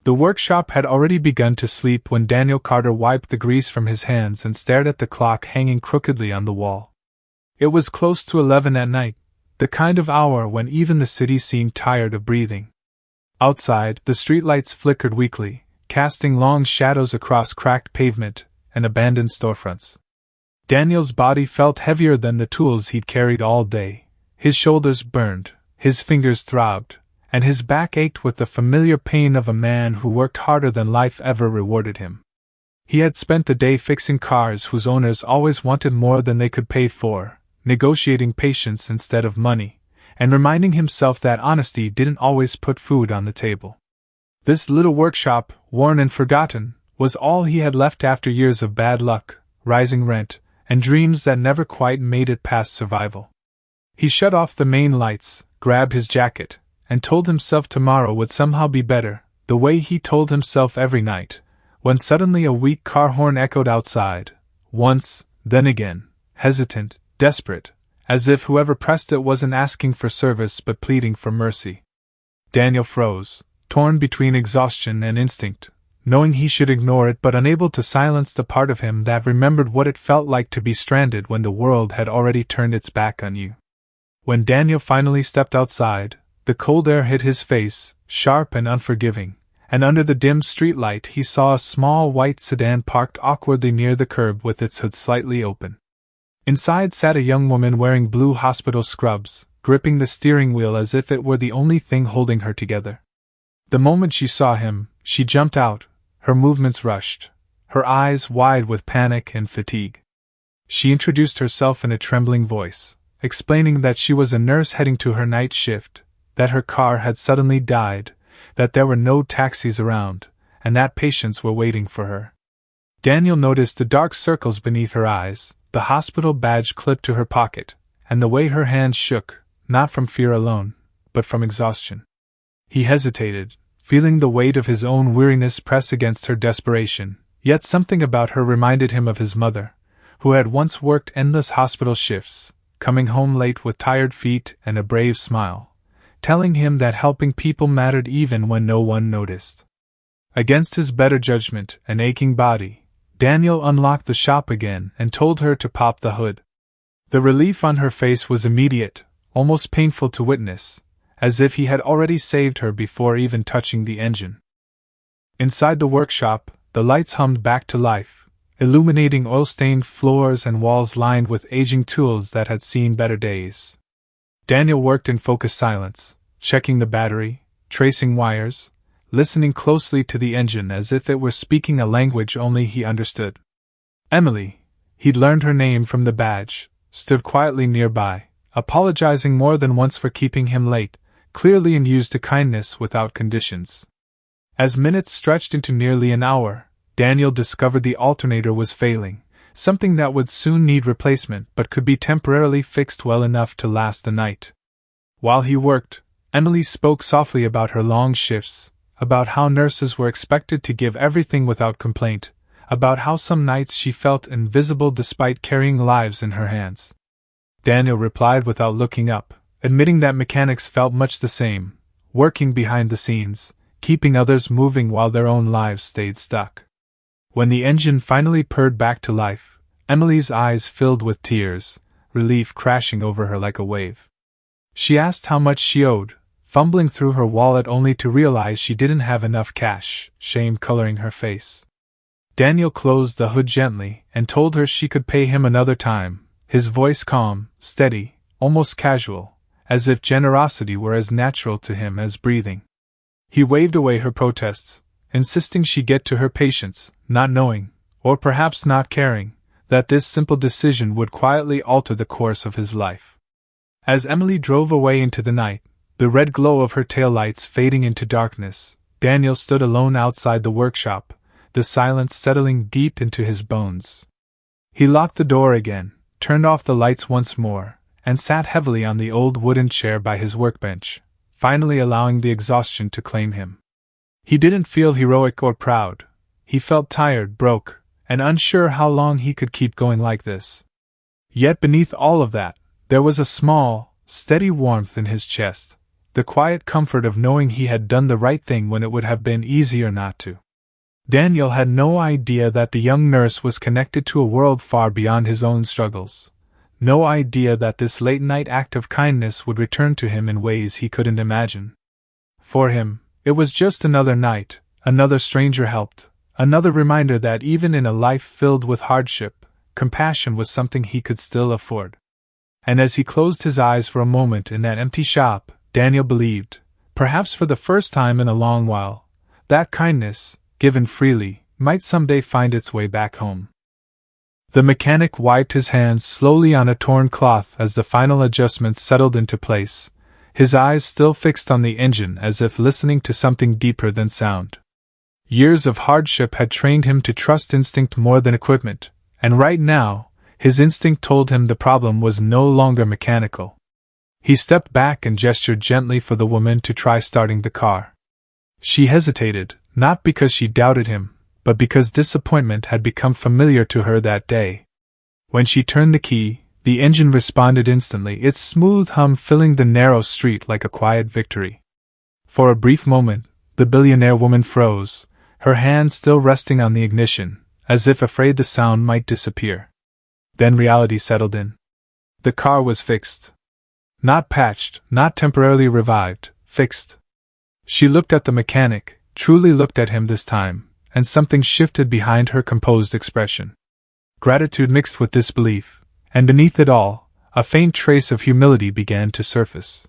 The workshop had already begun to sleep when Daniel Carter wiped the grease from his hands and stared at the clock hanging crookedly on the wall. It was close to 11 at night, the kind of hour when even the city seemed tired of breathing. Outside, the streetlights flickered weakly, casting long shadows across cracked pavement and abandoned storefronts. Daniel's body felt heavier than the tools he'd carried all day. His shoulders burned, his fingers throbbed, and his back ached with the familiar pain of a man who worked harder than life ever rewarded him. He had spent the day fixing cars whose owners always wanted more than they could pay for, negotiating patience instead of money, and reminding himself that honesty didn't always put food on the table. This little workshop, worn and forgotten, was all he had left after years of bad luck, rising rent, and dreams that never quite made it past survival. He shut off the main lights, grabbed his jacket, and told himself tomorrow would somehow be better, the way he told himself every night, when suddenly a weak car horn echoed outside, once, then again, hesitant, desperate, as if whoever pressed it wasn't asking for service but pleading for mercy. Daniel froze, torn between exhaustion and instinct, knowing he should ignore it but unable to silence the part of him that remembered what it felt like to be stranded when the world had already turned its back on you. When Daniel finally stepped outside, the cold air hit his face, sharp and unforgiving, and under the dim streetlight he saw a small white sedan parked awkwardly near the curb with its hood slightly open. Inside sat a young woman wearing blue hospital scrubs, gripping the steering wheel as if it were the only thing holding her together. The moment she saw him, she jumped out, her movements rushed, her eyes wide with panic and fatigue. She introduced herself in a trembling voice, explaining that she was a nurse heading to her night shift, that her car had suddenly died, that there were no taxis around, and that patients were waiting for her. Daniel noticed the dark circles beneath her eyes, the hospital badge clipped to her pocket, and the way her hands shook, not from fear alone, but from exhaustion. He hesitated, feeling the weight of his own weariness press against her desperation, yet something about her reminded him of his mother, who had once worked endless hospital shifts, coming home late with tired feet and a brave smile, telling him that helping people mattered even when no one noticed. Against his better judgment and aching body, Daniel unlocked the shop again and told her to pop the hood. The relief on her face was immediate, almost painful to witness, as if he had already saved her before even touching the engine. Inside the workshop, the lights hummed back to life, illuminating oil-stained floors and walls lined with aging tools that had seen better days. Daniel worked in focused silence, checking the battery, tracing wires, listening closely to the engine as if it were speaking a language only he understood. Emily, he'd learned her name from the badge, stood quietly nearby, apologizing more than once for keeping him late, clearly used to kindness without conditions. As minutes stretched into nearly an hour, Daniel discovered the alternator was failing, something that would soon need replacement but could be temporarily fixed well enough to last the night. While he worked, Emily spoke softly about her long shifts, about how nurses were expected to give everything without complaint, about how some nights she felt invisible despite carrying lives in her hands. Daniel replied without looking up, admitting that mechanics felt much the same, working behind the scenes, keeping others moving while their own lives stayed stuck. When the engine finally purred back to life, Emily's eyes filled with tears, relief crashing over her like a wave. She asked how much she owed, fumbling through her wallet only to realize she didn't have enough cash, shame coloring her face. Daniel closed the hood gently and told her she could pay him another time, his voice calm, steady, almost casual, as if generosity were as natural to him as breathing. He waved away her protests, insisting she get to her patients, not knowing, or perhaps not caring, that this simple decision would quietly alter the course of his life. As Emily drove away into the night, the red glow of her taillights fading into darkness, Daniel stood alone outside the workshop, the silence settling deep into his bones. He locked the door again, turned off the lights once more, and sat heavily on the old wooden chair by his workbench, finally allowing the exhaustion to claim him. He didn't feel heroic or proud. He felt tired, broke, and unsure how long he could keep going like this. Yet beneath all of that, there was a small, steady warmth in his chest, the quiet comfort of knowing he had done the right thing when it would have been easier not to. Daniel had no idea that the young nurse was connected to a world far beyond his own struggles. No idea that this late-night act of kindness would return to him in ways he couldn't imagine. For him, it was just another night, another stranger helped, another reminder that even in a life filled with hardship, compassion was something he could still afford. And as he closed his eyes for a moment in that empty shop, Daniel believed, perhaps for the first time in a long while, that kindness, given freely, might someday find its way back home. The mechanic wiped his hands slowly on a torn cloth as the final adjustments settled into place, his eyes still fixed on the engine as if listening to something deeper than sound. Years of hardship had trained him to trust instinct more than equipment, and right now, his instinct told him the problem was no longer mechanical. He stepped back and gestured gently for the woman to try starting the car. She hesitated, not because she doubted him, but because disappointment had become familiar to her that day. When she turned the key, the engine responded instantly, its smooth hum filling the narrow street like a quiet victory. For a brief moment, the billionaire woman froze, her hand still resting on the ignition, as if afraid the sound might disappear. Then reality settled in. The car was fixed. Not patched, not temporarily revived, fixed. She looked at the mechanic, truly looked at him this time, and something shifted behind her composed expression. Gratitude mixed with disbelief, and beneath it all, a faint trace of humility began to surface.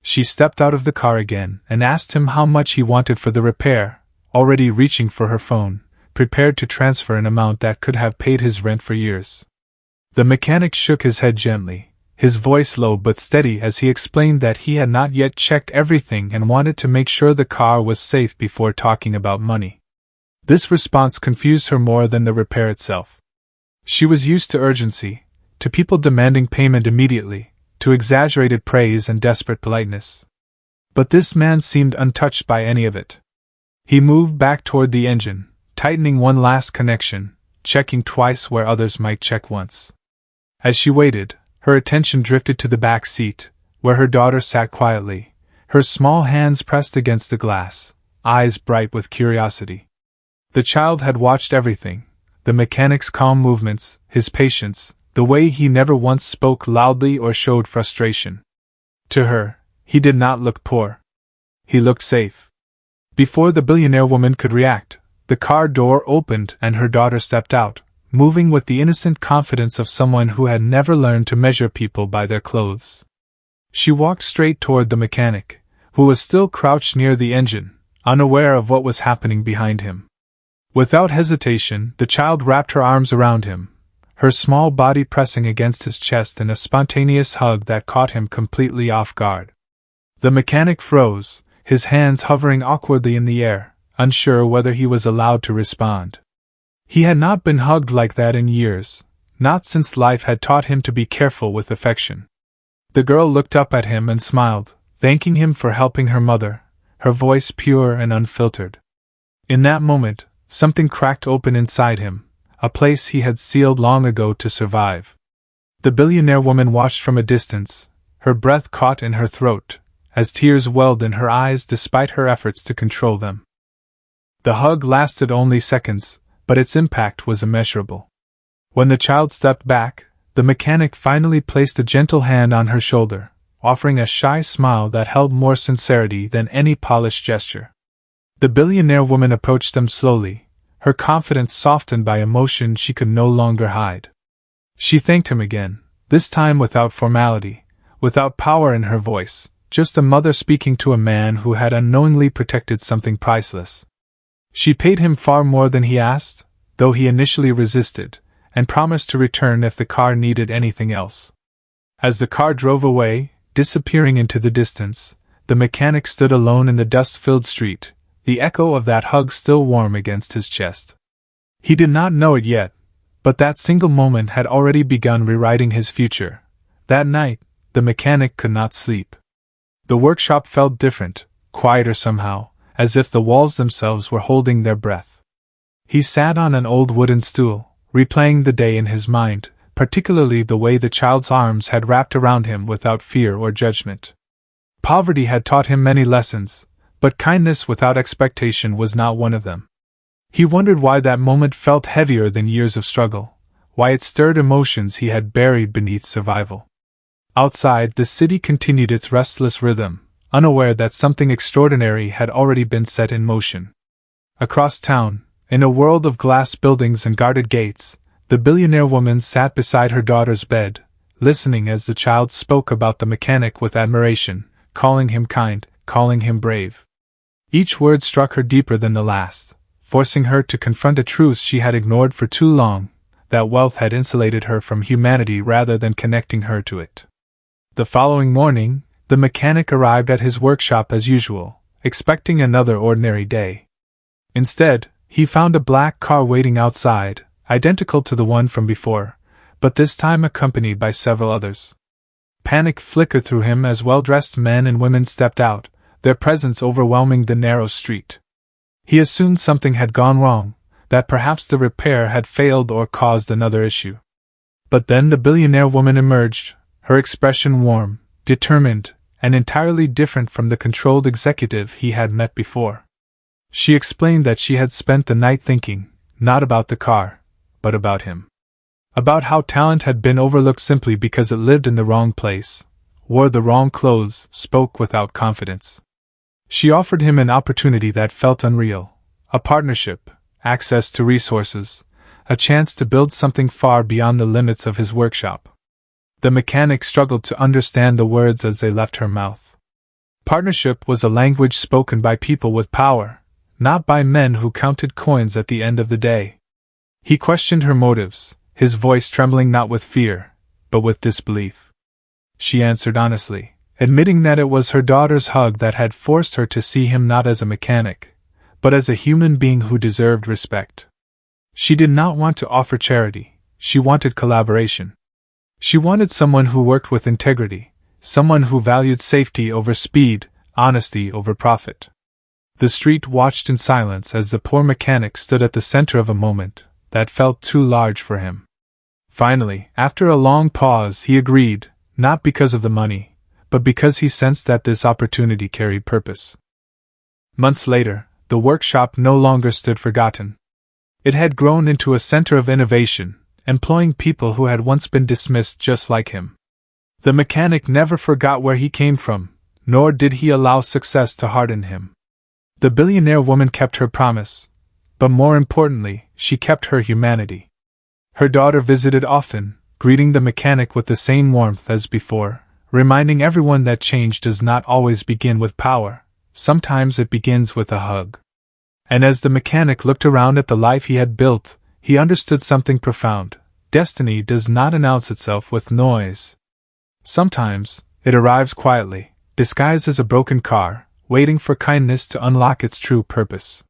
She stepped out of the car again and asked him how much he wanted for the repair, already reaching for her phone, prepared to transfer an amount that could have paid his rent for years. The mechanic shook his head gently, his voice low but steady as he explained that he had not yet checked everything and wanted to make sure the car was safe before talking about money. This response confused her more than the repair itself. She was used to urgency, to people demanding payment immediately, to exaggerated praise and desperate politeness. But this man seemed untouched by any of it. He moved back toward the engine, tightening one last connection, checking twice where others might check once. As she waited, her attention drifted to the back seat, where her daughter sat quietly, her small hands pressed against the glass, eyes bright with curiosity. The child had watched everything, the mechanic's calm movements, his patience, the way he never once spoke loudly or showed frustration. To her, he did not look poor. He looked safe. Before the billionaire woman could react, the car door opened and her daughter stepped out, moving with the innocent confidence of someone who had never learned to measure people by their clothes. She walked straight toward the mechanic, who was still crouched near the engine, unaware of what was happening behind him. Without hesitation, the child wrapped her arms around him, her small body pressing against his chest in a spontaneous hug that caught him completely off guard. The mechanic froze, his hands hovering awkwardly in the air, unsure whether he was allowed to respond. He had not been hugged like that in years, not since life had taught him to be careful with affection. The girl looked up at him and smiled, thanking him for helping her mother, her voice pure and unfiltered. In that moment, something cracked open inside him, a place he had sealed long ago to survive. The billionaire woman watched from a distance, her breath caught in her throat, as tears welled in her eyes despite her efforts to control them. The hug lasted only seconds, but its impact was immeasurable. When the child stepped back, the mechanic finally placed a gentle hand on her shoulder, offering a shy smile that held more sincerity than any polished gesture. The billionaire woman approached them slowly, her confidence softened by emotion she could no longer hide. She thanked him again, this time without formality, without power in her voice, just a mother speaking to a man who had unknowingly protected something priceless. She paid him far more than he asked, though he initially resisted, and promised to return if the car needed anything else. As the car drove away, disappearing into the distance, the mechanic stood alone in the dust-filled street, the echo of that hug still warm against his chest. He did not know it yet, but that single moment had already begun rewriting his future. That night, the mechanic could not sleep. The workshop felt different, quieter somehow, as if the walls themselves were holding their breath. He sat on an old wooden stool, replaying the day in his mind, particularly the way the child's arms had wrapped around him without fear or judgment. Poverty had taught him many lessons, but kindness without expectation was not one of them. He wondered why that moment felt heavier than years of struggle, why it stirred emotions he had buried beneath survival. Outside, the city continued its restless rhythm, unaware that something extraordinary had already been set in motion. Across town, in a world of glass buildings and guarded gates, the billionaire woman sat beside her daughter's bed, listening as the child spoke about the mechanic with admiration, calling him kind, calling him brave. Each word struck her deeper than the last, forcing her to confront a truth she had ignored for too long, that wealth had insulated her from humanity rather than connecting her to it. The following morning, the mechanic arrived at his workshop as usual, expecting another ordinary day. Instead, he found a black car waiting outside, identical to the one from before, but this time accompanied by several others. Panic flickered through him as well-dressed men and women stepped out, their presence overwhelming the narrow street. He assumed something had gone wrong, that perhaps the repair had failed or caused another issue. But then the billionaire woman emerged, her expression warm, determined, and entirely different from the controlled executive he had met before. She explained that she had spent the night thinking, not about the car, but about him. About how talent had been overlooked simply because it lived in the wrong place, wore the wrong clothes, spoke without confidence. She offered him an opportunity that felt unreal, a partnership, access to resources, a chance to build something far beyond the limits of his workshop. The mechanic struggled to understand the words as they left her mouth. Partnership was a language spoken by people with power, not by men who counted coins at the end of the day. He questioned her motives, his voice trembling not with fear, but with disbelief. She answered honestly, admitting that it was her daughter's hug that had forced her to see him not as a mechanic, but as a human being who deserved respect. She did not want to offer charity, she wanted collaboration. She wanted someone who worked with integrity, someone who valued safety over speed, honesty over profit. The street watched in silence as the poor mechanic stood at the center of a moment that felt too large for him. Finally, after a long pause, he agreed, not because of the money, but because he sensed that this opportunity carried purpose. Months later, the workshop no longer stood forgotten. It had grown into a center of innovation, employing people who had once been dismissed just like him. The mechanic never forgot where he came from, nor did he allow success to harden him. The billionaire woman kept her promise, but more importantly, she kept her humanity. Her daughter visited often, greeting the mechanic with the same warmth as before, reminding everyone that change does not always begin with power, sometimes it begins with a hug. And as the mechanic looked around at the life he had built, he understood something profound. Destiny does not announce itself with noise. Sometimes, it arrives quietly, disguised as a broken car, waiting for kindness to unlock its true purpose.